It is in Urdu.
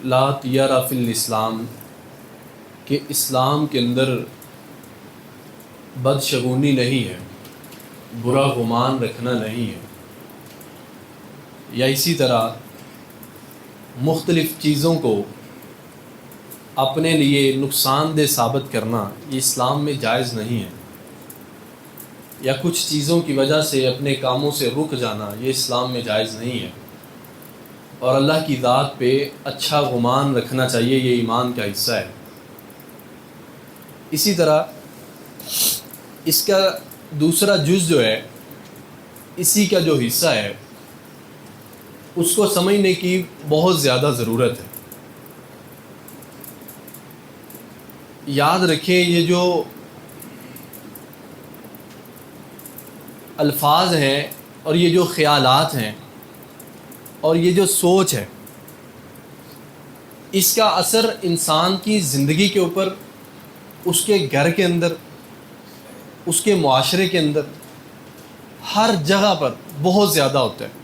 لا طیرہ فی الاسلام کہ اسلام کے اندر بدشگونی نہیں ہے، برا گمان رکھنا نہیں ہے، یا اسی طرح مختلف چیزوں کو اپنے لیے نقصان دہ ثابت کرنا یہ اسلام میں جائز نہیں ہے، یا کچھ چیزوں کی وجہ سے اپنے کاموں سے رک جانا یہ اسلام میں جائز نہیں ہے، اور اللہ کی ذات پہ اچھا گمان رکھنا چاہیے، یہ ایمان کا حصہ ہے۔ اسی طرح اس کا دوسرا جز جو ہے، اسی کا جو حصہ ہے اس کو سمجھنے کی بہت زیادہ ضرورت ہے۔ یاد رکھیں یہ جو الفاظ ہیں اور یہ جو خیالات ہیں اور یہ جو سوچ ہے، اس کا اثر انسان کی زندگی کے اوپر، اس کے گھر کے اندر، اس کے معاشرے کے اندر، ہر جگہ پر بہت زیادہ ہوتا ہے۔